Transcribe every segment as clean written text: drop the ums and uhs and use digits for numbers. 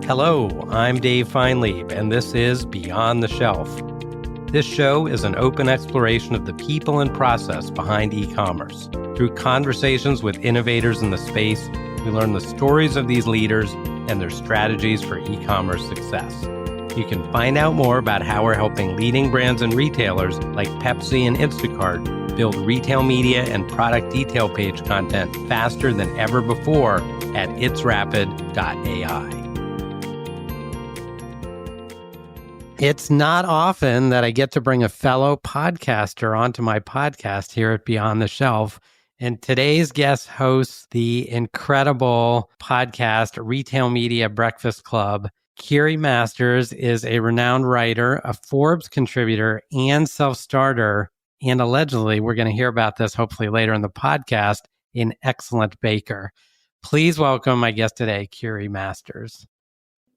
Hello, I'm Dave Feinlieb, and this is Beyond the Shelf. This show is an open exploration of the people and process behind e-commerce. Through conversations with innovators in the space, we learn the stories of these leaders and their strategies for e-commerce success. You can find out more about how we're helping leading brands and retailers like Pepsi and Instacart build retail media and product detail page content faster than ever before at itsrapid.ai. It's not often that I get to bring a fellow podcaster onto my podcast here at Beyond the Shelf. And today's guest hosts the incredible podcast Retail Media Breakfast Club. Kiri Masters is a renowned writer, a Forbes contributor, and self-starter. And allegedly, we're going to hear about this hopefully later in the podcast, an excellent baker. Please welcome my guest today, Kiri Masters.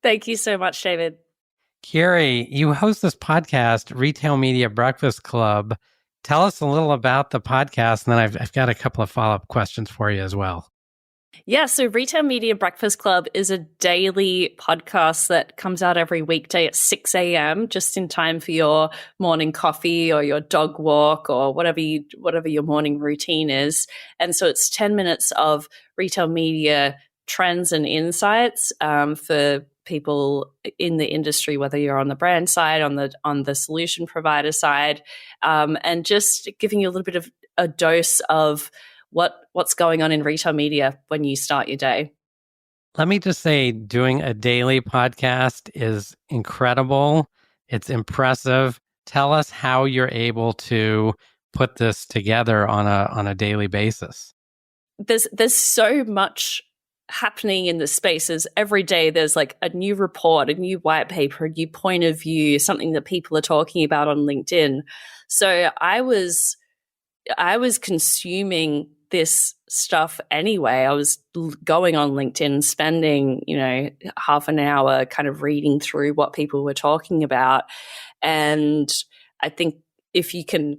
Thank you so much, David. Kiri, you host this podcast, Retail Media Breakfast Club. Tell us a little about the podcast, and then I've got a couple of follow-up questions for you as well. Yeah, so Retail Media Breakfast Club is a daily podcast that comes out every weekday at 6 a.m., just in time for your morning coffee or your dog walk or whatever your morning routine is. And so it's 10 minutes of retail media trends and insights for people in the industry, whether you're on the brand side, on the solution provider side, and just giving you a little bit of a dose of what's going on in retail media when you start your day. Let me just say, doing a daily podcast is incredible. It's impressive. Tell us how you're able to put this together on a daily basis. There's so much happening in the spaces. Every day there's like a new report, a new white paper, a new point of view, something that people are talking about on LinkedIn. So I was consuming this stuff anyway. I was going on LinkedIn, spending, half an hour kind of reading through what people were talking about. And I think if you can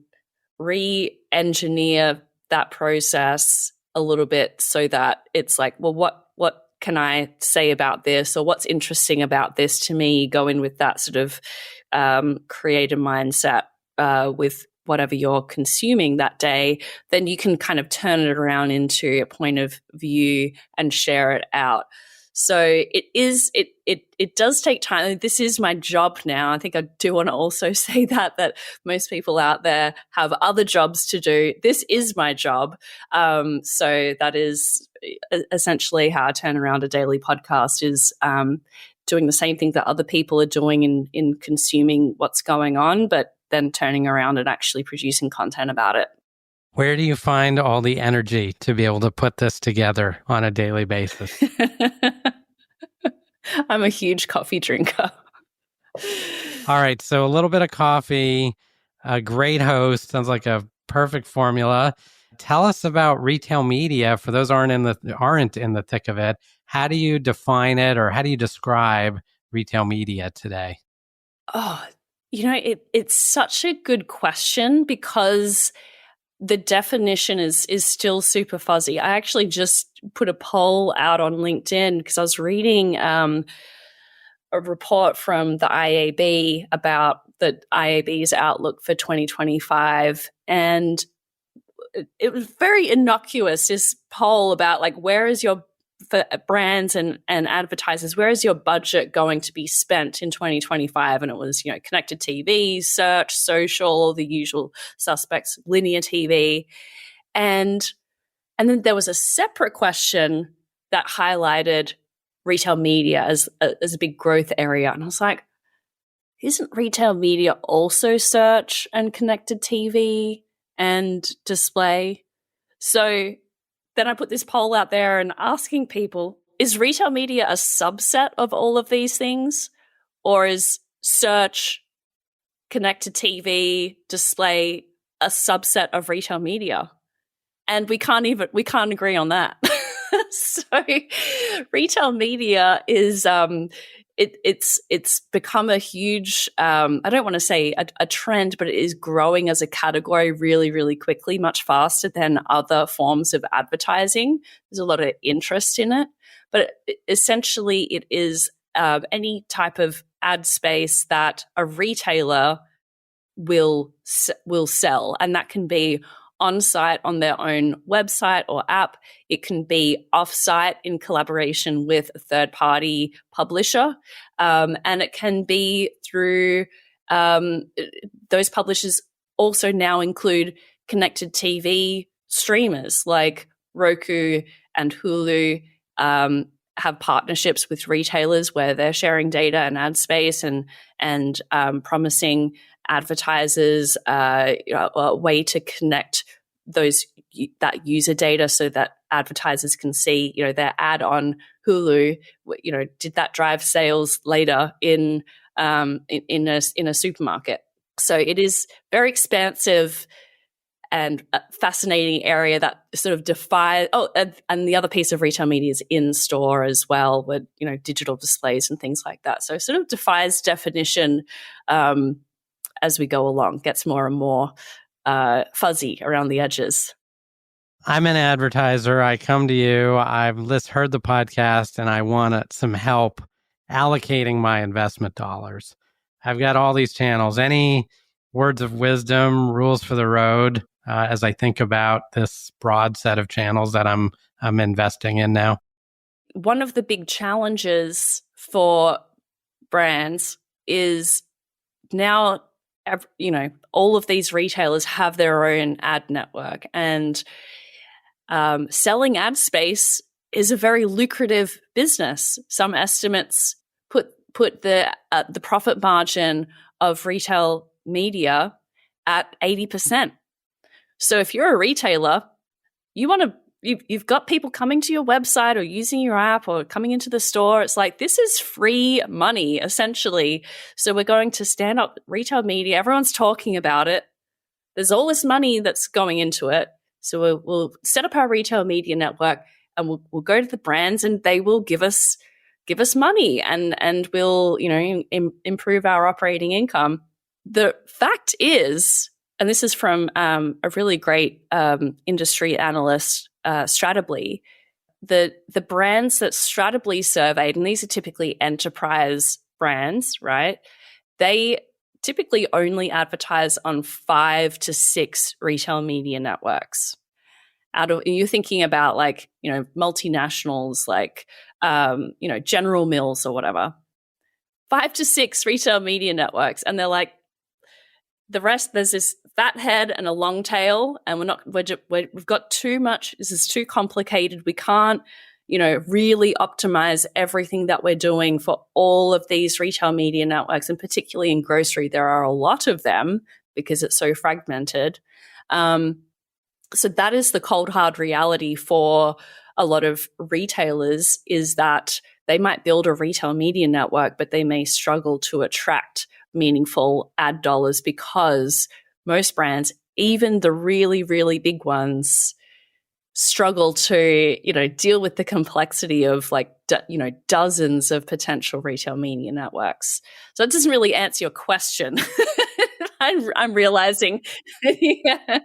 re-engineer that process a little bit so that it's like, well, what can I say about this, or what's interesting about this to me? Go in with that sort of creative mindset with whatever you're consuming that day, then you can kind of turn it around into a point of view and share it out. So it does take time. This is my job now. I think I do want to also say that most people out there have other jobs to do. This is my job. So that is essentially how I turn around a daily podcast, is doing the same thing that other people are doing in consuming what's going on, but then turning around and actually producing content about it. Where do you find all the energy to be able to put this together on a daily basis? I'm a huge coffee drinker. All right. So a little bit of coffee, a great host, sounds like a perfect formula. Tell us about retail media for those aren't in the thick of it. How do you define it, or how do you describe retail media today? Oh, it's such a good question, because the definition is still super fuzzy. I actually just put a poll out on LinkedIn because I was reading a report from the IAB about the IAB's outlook for 2025. And it was very innocuous, this poll about like, where is your, for brands and advertisers, where is your budget going to be spent in 2025? And it was, connected TV, search, social, all the usual suspects, linear TV. And then there was a separate question that highlighted retail media as a big growth area. And I was like, isn't retail media also search and connected TV and display? So then I put this poll out there and asking people, is retail media a subset of all of these things? Or is search, connected TV, display a subset of retail media? And we can't agree on that. So retail media is it's become a huge, I don't want to say a trend, but it is growing as a category really, really quickly, much faster than other forms of advertising. There's a lot of interest in it, but essentially it is any type of ad space that a retailer will sell, and that can be on-site on their own website or app. It can be off-site in collaboration with a third-party publisher, and it can be through those publishers also now include connected TV streamers like Roku and Hulu. Have partnerships with retailers where they're sharing data and ad space and promising advertisers a way to connect that user data so that advertisers can see, their ad on Hulu, did that drive sales later in a supermarket. So it is very expansive and a fascinating area that sort of defies. Oh, and the other piece of retail media is in store as well, with digital displays and things like that. So it sort of defies definition as we go along. Gets more and more fuzzy around the edges. I'm an advertiser. I come to you. I've heard the podcast, and I want some help allocating my investment dollars. I've got all these channels. Any words of wisdom, rules for the road, as I think about this broad set of channels that I'm investing in now? One of the big challenges for brands is now, all of these retailers have their own ad network, and selling ad space is a very lucrative business. Some estimates put the profit margin of retail media at 80%. So if you're a retailer, you've got people coming to your website or using your app or coming into the store. It's like, this is free money, essentially. So we're going to stand up retail media. Everyone's talking about it. There's all this money that's going into it. So we'll set up our retail media network, and we'll go to the brands, and they will give us money, and we'll improve our operating income. The fact is, and this is from a really great industry analyst, Stratably, the brands that Stratably surveyed, and these are typically enterprise brands, right? They typically only advertise on 5 to 6 retail media networks. You're thinking about multinationals like General Mills or whatever. 5 to 6 retail media networks, and they're like, the rest, there's this fat head and a long tail, and we've got too much. This is too complicated. We can't, really optimize everything that we're doing for all of these retail media networks, and particularly in grocery, there are a lot of them because it's so fragmented. So that is the cold, hard reality for a lot of retailers, is that they might build a retail media network, but they may struggle to attract meaningful ad dollars because most brands, even the really, really big ones, struggle to, deal with the complexity of dozens of potential retail media networks. So it doesn't really answer your question. I'm realizing. Yeah.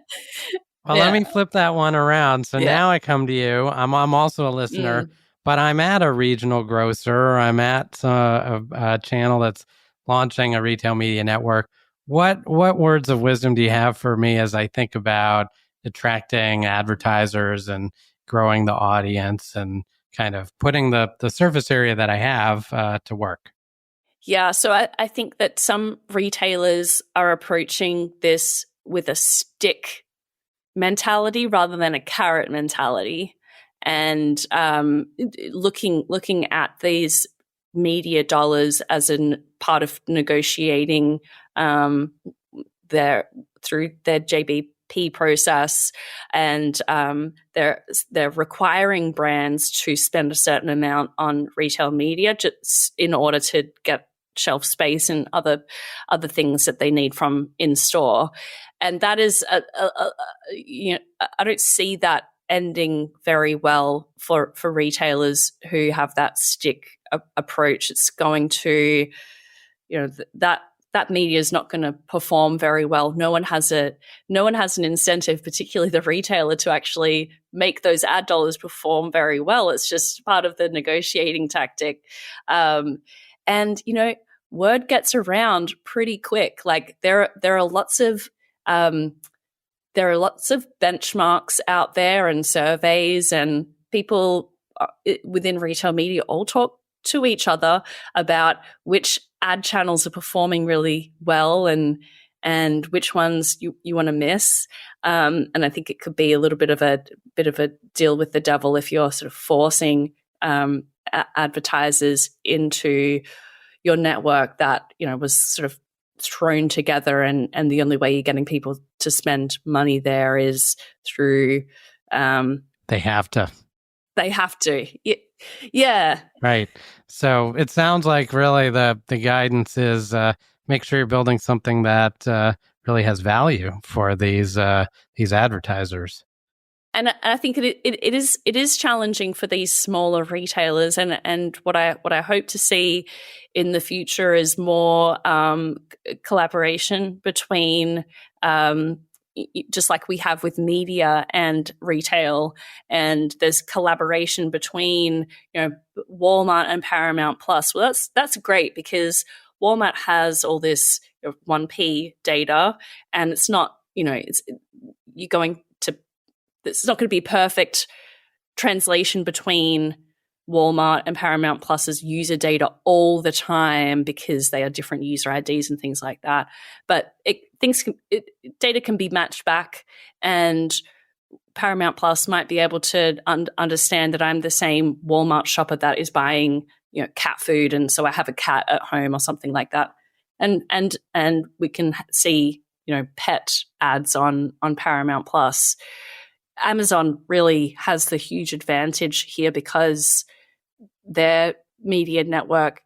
Well, let me flip that one around. So now I come to you. I'm also a listener, but I'm at a regional grocer, or I'm at a channel that's launching a retail media network. What words of wisdom do you have for me as I think about attracting advertisers and growing the audience and kind of putting the surface area that I have to work? Yeah, so I think that some retailers are approaching this with a stick mentality rather than a carrot mentality, and looking at these media dollars as a part of negotiating through their JBP process, and they're requiring brands to spend a certain amount on retail media just in order to get shelf space and other things that they need from in store. And that is I don't see that ending very well for retailers who have that stick approach. It's going to, that that media is not going to perform very well. No one has an incentive, particularly the retailer, to actually make those ad dollars perform very well. It's just part of the negotiating tactic. And word gets around pretty quick. Like there are lots of benchmarks out there and surveys, and people within retail media all talk to each other about which ad channels are performing really well and which ones you want to miss. And I think it could be a little bit of a deal with the devil if you're sort of forcing advertisers into your network that was sort of thrown together, and the only way you're getting people to spend money there is through They have to. Yeah. Right. So it sounds like really the guidance is make sure you're building something that really has value for these advertisers. And I think it is challenging for these smaller retailers, and what I hope to see in the future is more collaboration between, just like we have with media and retail, and there's collaboration between Walmart and Paramount Plus. Well, that's great, because Walmart has all this 1P data, and it's not it's not going to be perfect translation between Walmart and Paramount Plus's user data all the time, because they are different user IDs and things like that. But data can be matched back, and Paramount Plus might be able to understand that I'm the same Walmart shopper that is buying cat food, and so I have a cat at home or something like that. And we can see pet ads on Paramount Plus. Amazon really has the huge advantage here, because their media network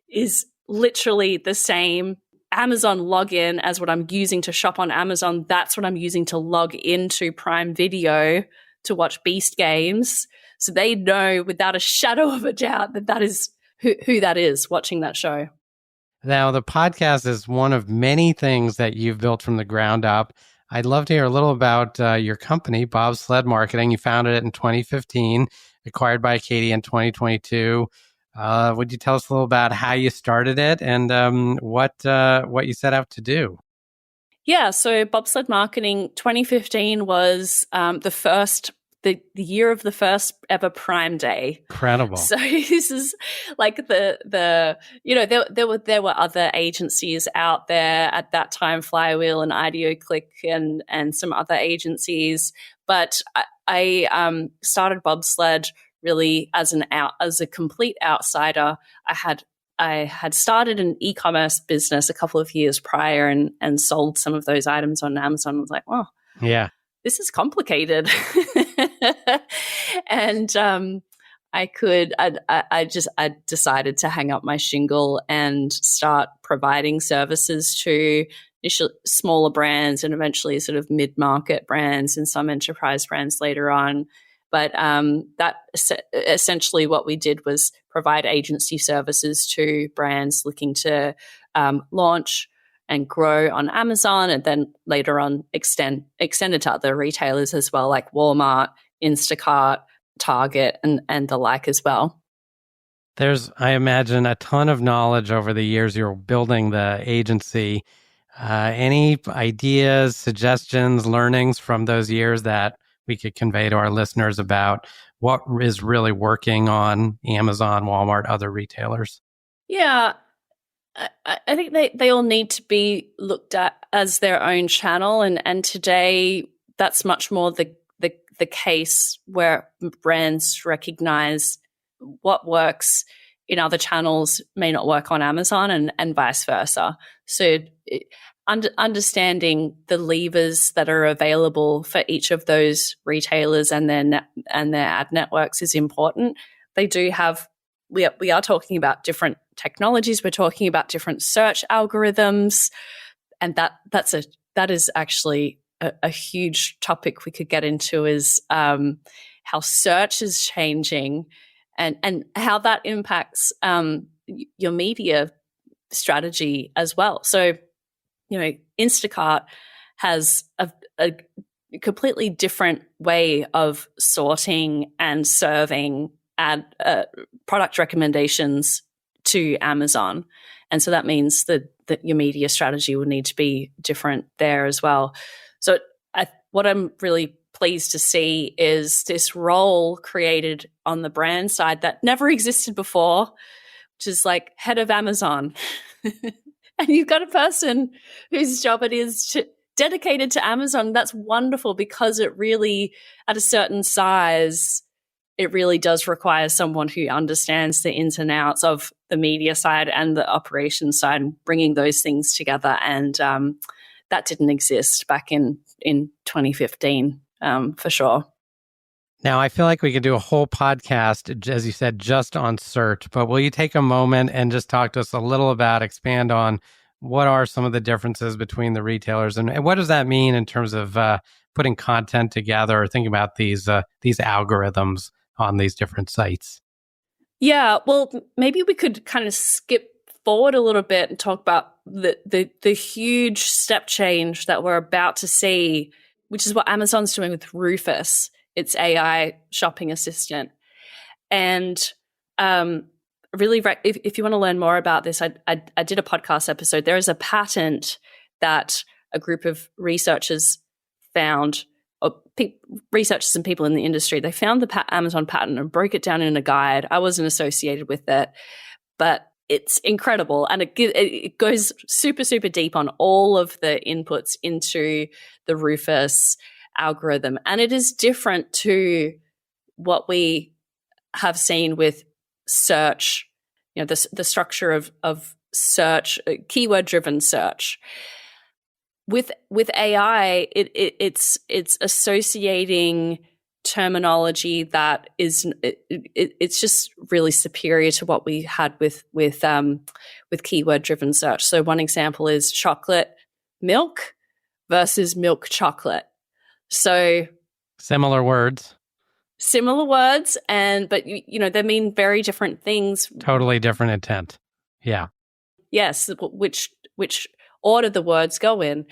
is literally the same Amazon login as what I'm using to shop on Amazon. That's what I'm using to log into Prime Video to watch Beast Games. So they know without a shadow of a doubt that is who that is watching that show. Now, the podcast is one of many things that you've built from the ground up. I'd love to hear a little about your company, Bobsled Marketing. You founded it in 2015, acquired by Acadia in 2022. Would you tell us a little about how you started it and what you set out to do? Yeah, so Bobsled Marketing 2015 was the year of the first ever Prime Day. Incredible. So this is like there were other agencies out there at that time, Flywheel and IdeoClick and some other agencies. But I started Bobsled really as a complete outsider. I had started an e-commerce business a couple of years prior and sold some of those items on Amazon. I was like, oh, yeah, this is complicated. And I decided to hang up my shingle and start providing services to smaller brands and eventually sort of mid-market brands and some enterprise brands later on. But that essentially what we did was provide agency services to brands looking to launch and grow on Amazon, and then later on extend it to other retailers as well, like Walmart, Instacart, Target, and the like as well. There's, I imagine, a ton of knowledge over the years you're building the agency. Any ideas, suggestions, learnings from those years that we could convey to our listeners about what is really working on Amazon, Walmart, other retailers? Yeah, I think they all need to be looked at as their own channel, and today that's much more the case, where brands recognize what works in other channels may not work on Amazon, and vice versa. So understanding the levers that are available for each of those retailers and their ad networks is important. They do have we are talking about different technologies. We're talking about different search algorithms, and that is actually a huge topic we could get into, is how search is changing and how that impacts your media strategy as well. So, Instacart has a completely different way of sorting and serving product recommendations to Amazon. And so that means that your media strategy will need to be different there as well. So what I'm really pleased to see is this role created on the brand side that never existed before, which is like head of Amazon. And you've got a person whose job it is dedicated to Amazon. That's wonderful, because it really, at a certain size, it really does require someone who understands the ins and outs of the media side and the operations side, and bringing those things together. And that didn't exist back in 2015, for sure. Now, I feel like we could do a whole podcast, as you said, just on search, but will you take a moment and just talk to us a little about, expand on what are some of the differences between the retailers, and what does that mean in terms of putting content together, or thinking about these algorithms on these different sites? Yeah, well, maybe we could kind of skip forward a little bit and talk about the huge step change that we're about to see, which is what Amazon's doing with Rufus, its AI shopping assistant. And really, if you want to learn more about this, I did a podcast episode. There is a patent that a group of researchers found, or researchers and people in the industry, they found the Amazon patent and broke it down in a guide. I wasn't associated with it, but it's incredible. And it goes super, super deep on all of the inputs into the Rufus algorithm. And it is different to what we have seen with search, the structure of search, keyword-driven search. With AI, it's associating terminology that is it's just really superior to what we had with keyword-driven search. So one example is chocolate milk versus milk chocolate. So similar words, but they mean very different things. Totally different intent. Yeah. Yes, which order the words go in.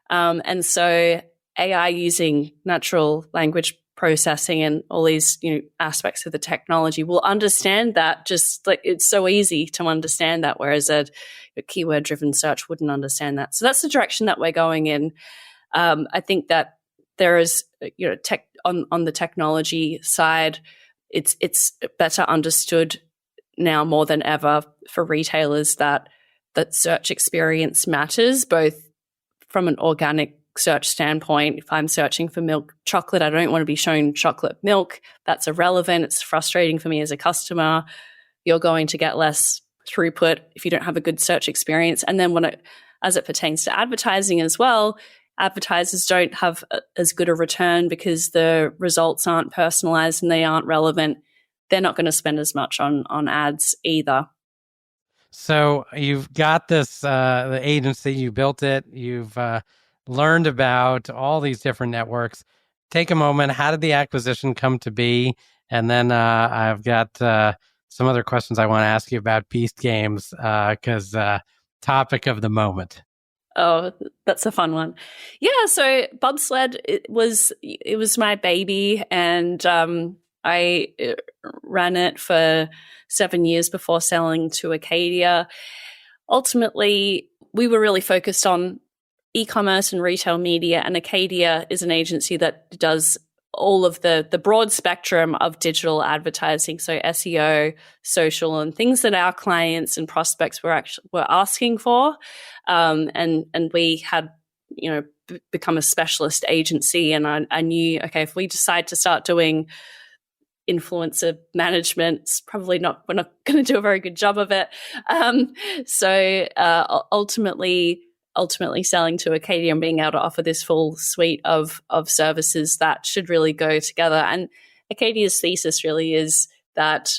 And so AI using natural language processing and all these aspects of the technology will understand that, just like it's so easy to understand that, whereas a keyword-driven search wouldn't understand that. So that's the direction that we're going in. I think that there is, tech on the technology side, it's better understood now more than ever for retailers that search experience matters, both from an organic search standpoint. If I'm searching for milk chocolate, I don't want to be shown chocolate milk. That's irrelevant. It's frustrating for me as a customer. You're going to get less throughput if you don't have a good search experience. And then as it pertains to advertising as well, advertisers don't have as good a return because the results aren't personalized and they aren't relevant. They're not going to spend as much on ads either. So you've got this, the agency, you built it, you've learned about all these different networks. Take a moment. How did the acquisition come to be? And then I've got some other questions I want to ask you about Beast Games, because topic of the moment. Oh, that's a fun one. Yeah, so Bobsled, it was my baby, and I ran it for 7 years before selling to Acadia. Ultimately, we were really focused on e-commerce and retail media, and Acadia is an agency that does all of the broad spectrum of digital advertising, so SEO, social, and things that our clients and prospects were asking for. And we had, become a specialist agency, and I knew, okay, if we decide to start doing influencer management, we're not going to do a very good job of it. So ultimately selling to Acadia and being able to offer this full suite of services that should really go together. And Acadia's thesis really is that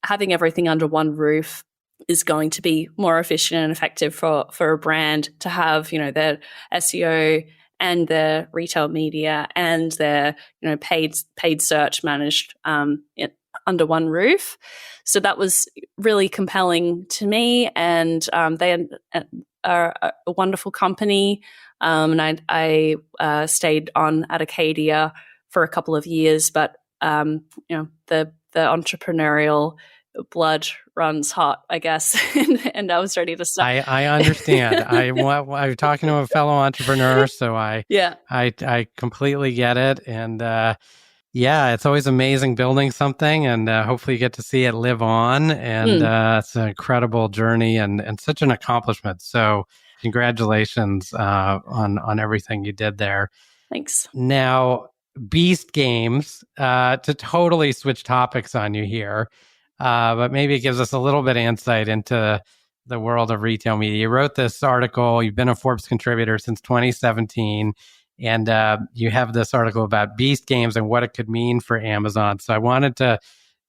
having everything under one roof is going to be more efficient and effective for a brand to have, their SEO and their retail media and their, paid search managed under one roof. So that was really compelling to me, and they are a wonderful company. And I stayed on at Acadia for a couple of years, but the entrepreneurial blood runs hot, I guess, and I was ready to start. I understand. I'm talking to a fellow entrepreneur, so I completely get it. And it's always amazing building something, and hopefully you get to see it live on. And it's an incredible journey and such an accomplishment. So congratulations on everything you did there. Thanks. Now, Beast Games, to totally switch topics on you here, but maybe it gives us a little bit of insight into the world of retail media. You wrote this article. You've been a Forbes contributor since 2017, and you have this article about Beast Games and what it could mean for Amazon. So I wanted to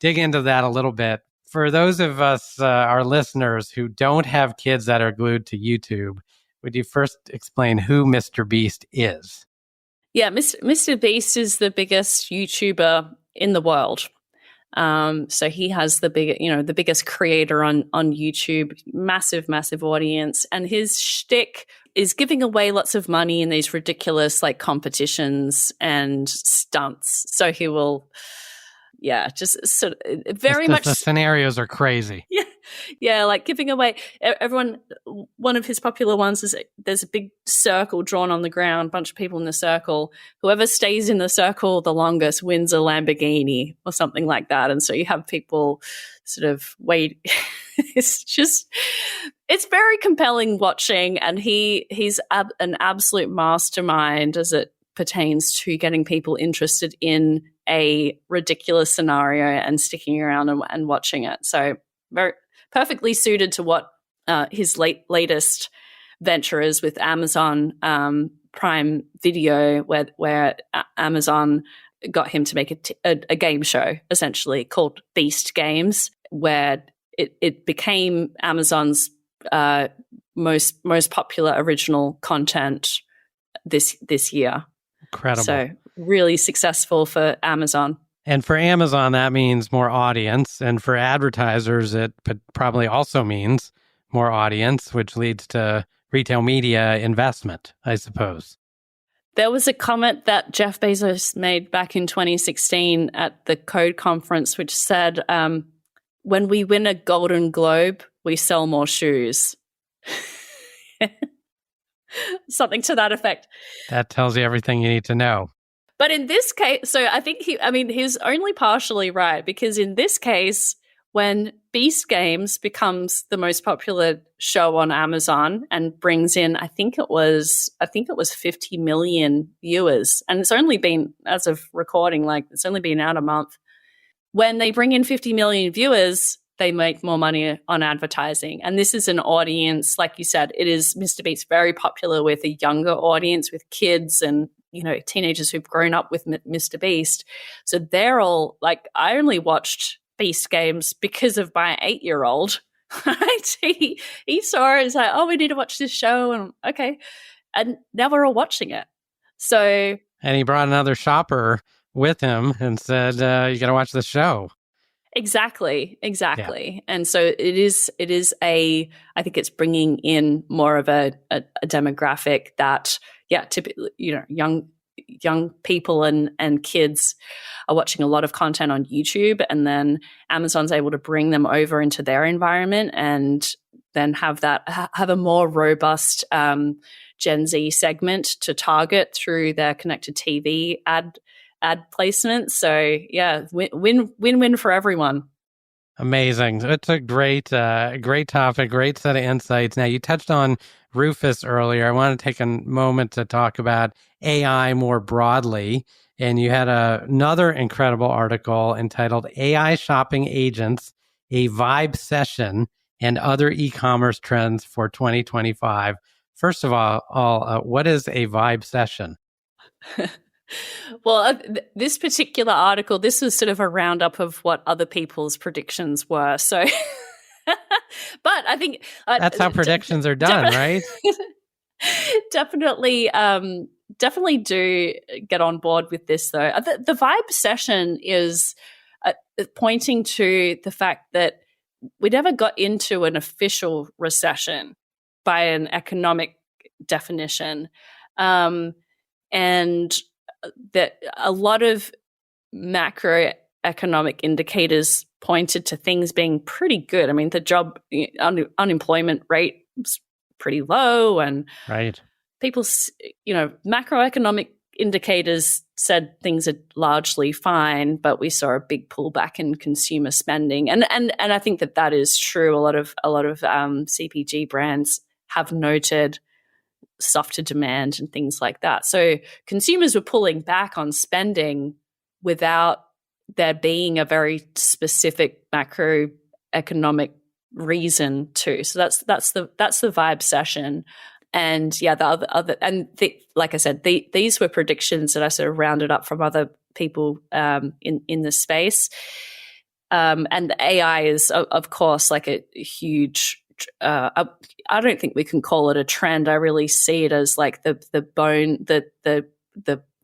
dig into that a little bit. For those of us, our listeners, who don't have kids that are glued to YouTube, would you first explain who Mr. Beast is? Yeah, Mr. Beast is the biggest YouTuber in the world. So he has the biggest creator on YouTube, massive audience, and his shtick is giving away lots of money in these ridiculous like competitions and stunts. So he will, just sort of very much. The scenarios are crazy. Yeah, like giving away everyone. One of his popular ones is there's a big circle drawn on the ground, bunch of people in the circle. Whoever stays in the circle the longest wins a Lamborghini or something like that. And so you have people sort of wait. It's very compelling watching, and he's an absolute mastermind as it pertains to getting people interested in a ridiculous scenario and sticking around and watching it. So very perfectly suited to what his latest venture is with Amazon Prime Video, where Amazon got him to make a game show essentially called Beast Games, where it became Amazon's most popular original content this year. Incredible. So really successful for Amazon. And for Amazon, that means more audience. And for advertisers, it probably also means more audience, which leads to retail media investment, I suppose. There was a comment that Jeff Bezos made back in 2016 at the Code conference, which said, when we win a Golden Globe, we sell more shoes. Something to that effect. That tells you everything you need to know. But in this case, so I think he's only partially right, because in this case, when Beast Games becomes the most popular show on Amazon and brings in, I think it was 50 million viewers, and it's only been, as of recording, it's only been out a month. When they bring in 50 million viewers, they make more money on advertising. And this is an audience, like you said, it is Mr. Beast very popular with a younger audience, with kids and teenagers who've grown up with Mr. Beast. So they're all like, I only watched Beast Games because of my 8-year-old. Right? He saw it, he's like, oh, we need to watch this show, and okay. And now we're all watching it. So, and he brought another shopper with him and said, you got to watch the show. Exactly. Yeah. And so it is I think it's bringing in more of a demographic that, typically, young people and kids are watching a lot of content on YouTube, and then Amazon's able to bring them over into their environment and then have a more robust Gen Z segment to target through their connected TV ad placement. So win for everyone. Amazing. It's a great topic, great set of insights. Now, you touched on Rufus earlier. I want to take a moment to talk about AI more broadly. And you had another incredible article entitled AI Shopping Agents, a Vibe Session and Other E-Commerce Trends for 2025. First of all, what is a Vibe Session? Well, this particular article, this was sort of a roundup of what other people's predictions were. So, but I think that's how predictions are done, right? Definitely do get on board with this, though. The Vibe Session is pointing to the fact that we never got into an official recession by an economic definition. And that a lot of macroeconomic indicators pointed to things being pretty good. I mean, the unemployment rate was pretty low, and right. People, macroeconomic indicators said things are largely fine, but we saw a big pullback in consumer spending, and I think that is true. A lot of CPG brands have noted softer demand and things like that. So consumers were pulling back on spending without there being a very specific macroeconomic reason to. So that's the vibe session. And yeah, like I said, these were predictions that I sort of rounded up from other people in the space. And the AI is, of course, like a huge. I don't think we can call it a trend. I really see it as like the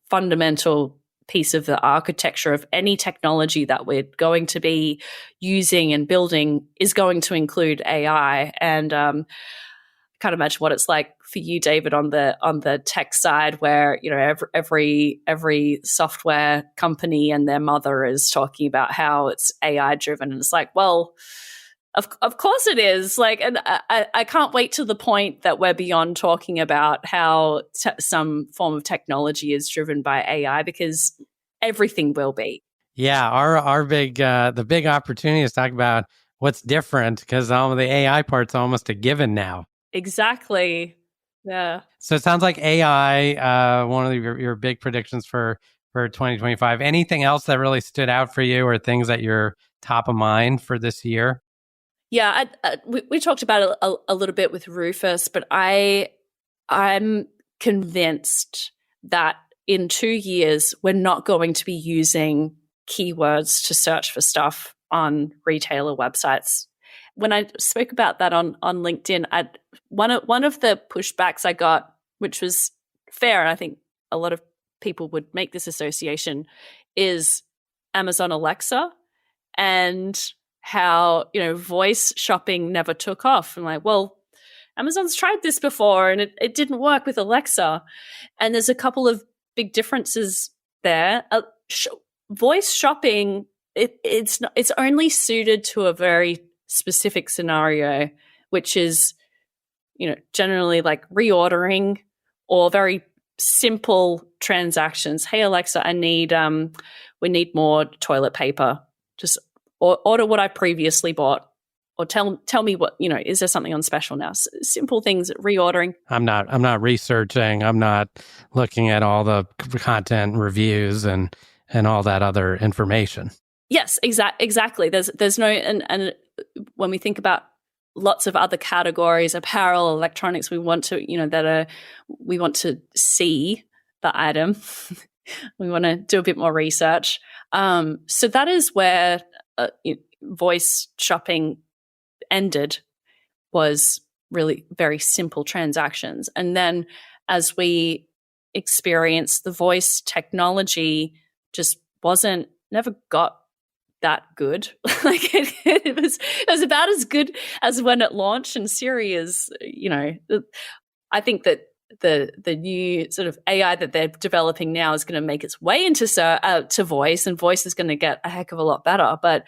fundamental piece of the architecture of any technology that we're going to be using and building is going to include AI. And can't imagine what it's like for you, David, on the tech side, where every software company and their mother is talking about how it's AI driven, and it's like, well, of course it is. Like, and I can't wait to the point that we're beyond talking about how some form of technology is driven by AI, because everything will be. Yeah, our big the big opportunity is to talk about what's different, because all of the AI part's almost a given now. Exactly. Yeah. So it sounds like AI, one of your big predictions for 2025. Anything else that really stood out for you, or things that you're top of mind for this year? Yeah, we talked about it a little bit with Rufus, but I'm convinced that in 2 years we're not going to be using keywords to search for stuff on retailer websites. When I spoke about that on LinkedIn, one of the pushbacks I got, which was fair, and I think a lot of people would make this association, is Amazon Alexa and how voice shopping never took off. I'm like, well, Amazon's tried this before and it didn't work with Alexa. And there's a couple of big differences there. Voice shopping, it's only suited to a very specific scenario, which is generally like reordering or very simple transactions. Hey Alexa, we need more toilet paper. Just order what I previously bought, or tell me what is there something on special now. Simple things, reordering. I'm not researching. I'm not looking at all the content reviews and all that other information. Yes, exactly. There's no and when we think about lots of other categories, apparel, electronics, we want to we want to see the item. We want to do a bit more research. So that is where voice shopping ended, was really very simple transactions. And then as we experienced, the voice technology just never got that good. Like it was about as good as when it launched. And Siri is, I think that the new sort of AI that they're developing now is going to make its way into to voice, and voice is going to get a heck of a lot better. But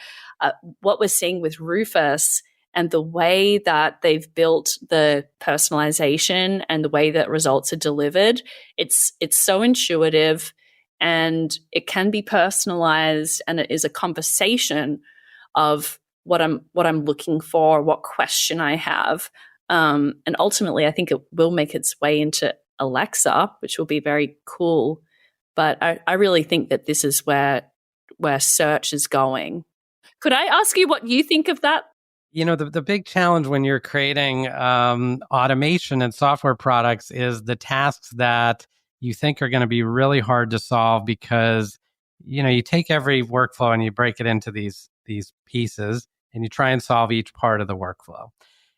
what we're seeing with Rufus and the way that they've built the personalization and the way that results are delivered, it's so intuitive, and it can be personalized, and it is a conversation of what I'm looking for, what question I have. And ultimately, I think it will make its way into Alexa, which will be very cool. But I really think that this is where search is going. Could I ask you what you think of that? The big challenge when you're creating automation and software products is the tasks that you think are going to be really hard to solve, because you take every workflow and you break it into these pieces, and you try and solve each part of the workflow.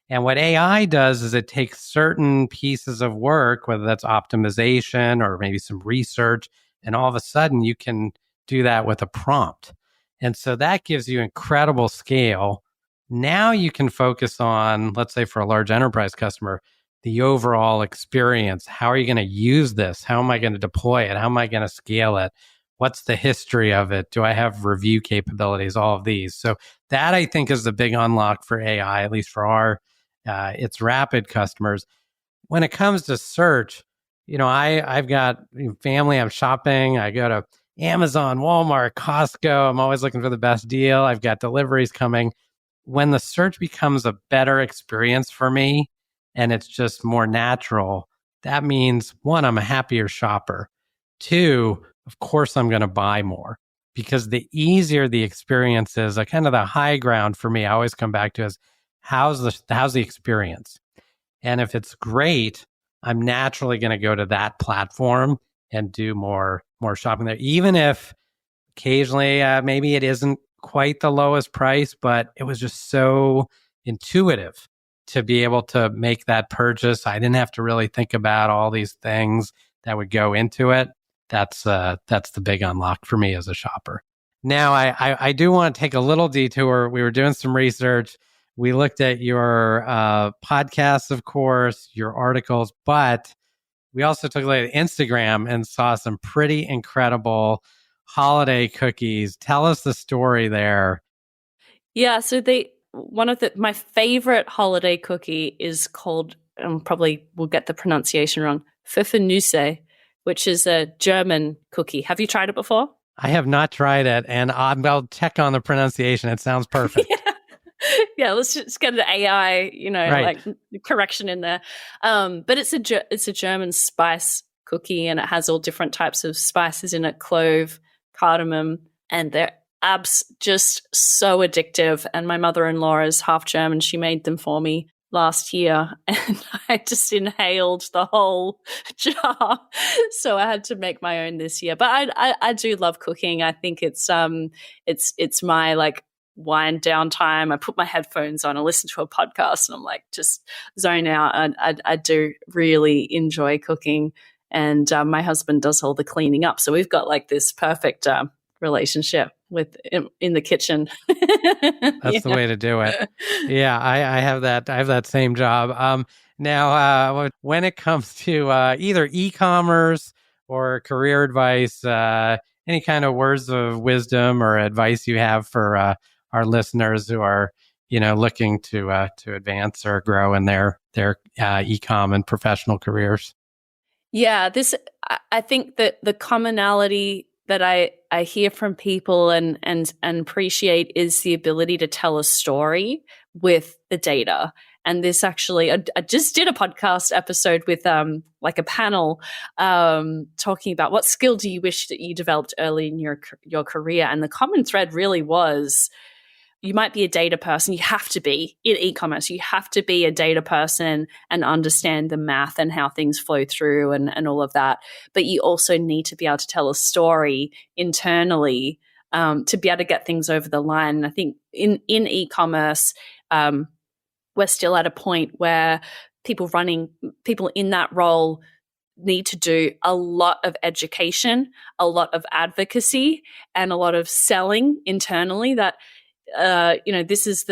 And what AI does is it takes certain pieces of work, whether that's optimization or maybe some research, and all of a sudden you can do that with a prompt. And so that gives you incredible scale. Now you can focus on, let's say for a large enterprise customer, the overall experience. How are you going to use this? How am I going to deploy it? How am I going to scale it? What's the history of it? Do I have review capabilities? All of these. So that I think is the big unlock for AI, at least for our It's Rapid customers. When it comes to search, I've got family, I'm shopping, I go to Amazon, Walmart, Costco. I'm always looking for the best deal. I've got deliveries coming. When the search becomes a better experience for me and it's just more natural, that means one, I'm a happier shopper. Two, of course, I'm going to buy more because the easier the experience is, kind of the high ground for me, I always come back to is how's the experience? And if it's great, I'm naturally going to go to that platform and do more shopping there, even if occasionally maybe it isn't quite the lowest price, but it was just so intuitive to be able to make that purchase. I didn't have to really think about all these things that would go into it. That's the big unlock for me as a shopper. Now, I do want to take a little detour. We were doing some research. We looked at your podcasts, of course, your articles, but we also took a look at Instagram and saw some pretty incredible holiday cookies. Tell us the story there. Yeah, so my favorite holiday cookie is called, probably will get the pronunciation wrong, Pfeffernusse, which is a German cookie. Have you tried it before? I have not tried it, and I'll check on the pronunciation. It sounds perfect. Yeah, let's just get an AI, Right. like correction in there. But it's a German spice cookie, and it has all different types of spices in it: clove, cardamom, and they're just so addictive. And my mother-in-law is half German; she made them for me last year, and I just inhaled the whole jar. So I had to make my own this year. But I do love cooking. I think it's my like wind down time. I put my headphones on, I listen to a podcast, and I'm like just zone out. I do really enjoy cooking, and my husband does all the cleaning up. So we've got like this perfect relationship with in the kitchen. That's the way to do it. Yeah, I have that same job. Now, when it comes to either e-commerce or career advice, any kind of words of wisdom or advice you have for our listeners who are, looking to advance or grow in their e-com and professional careers? Yeah, I think that the commonality that I hear from people and appreciate is the ability to tell a story with the data. And this actually, I just did a podcast episode with like a panel talking about what skill do you wish that you developed early in your career. And the common thread really was, you might be a data person. You have to be in e-commerce. You have to be a data person and understand the math and how things flow through and all of that. But you also need to be able to tell a story internally to be able to get things over the line. And I think in e-commerce, we're still at a point where people in that role need to do a lot of education, a lot of advocacy, and a lot of selling internally that this is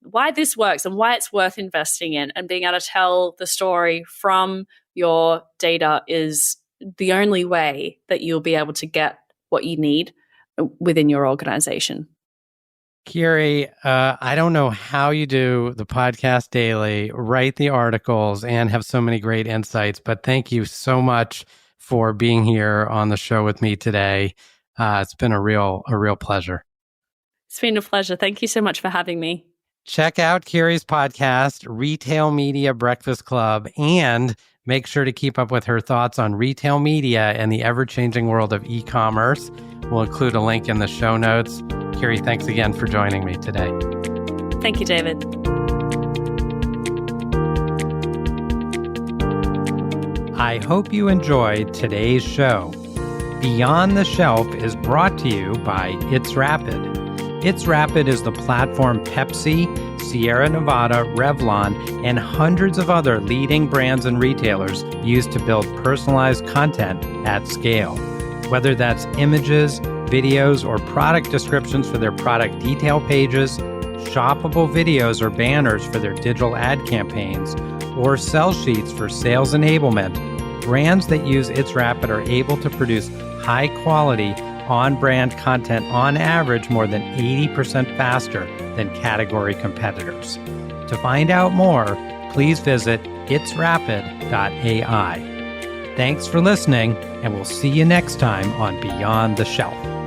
why this works and why it's worth investing in, and being able to tell the story from your data is the only way that you'll be able to get what you need within your organization. Kiri, I don't know how you do the podcast daily, write the articles, and have so many great insights, but thank you so much for being here on the show with me today. It's been a real pleasure. It's been a pleasure. Thank you so much for having me. Check out Kiri's podcast, Retail Media Breakfast Club, and make sure to keep up with her thoughts on retail media and the ever-changing world of e-commerce. We'll include a link in the show notes. Kiri, thanks again for joining me today. Thank you, David. I hope you enjoyed today's show. Beyond the Shelf is brought to you by It's Rapid. It's Rapid is the platform Pepsi, Sierra Nevada, Revlon, and hundreds of other leading brands and retailers use to build personalized content at scale. Whether that's images, videos, or product descriptions for their product detail pages, shoppable videos or banners for their digital ad campaigns, or sell sheets for sales enablement, brands that use It's Rapid are able to produce high-quality, on-brand content on average more than 80% faster than category competitors. To find out more, please visit itsrapid.ai. Thanks for listening, and we'll see you next time on Beyond the Shelf.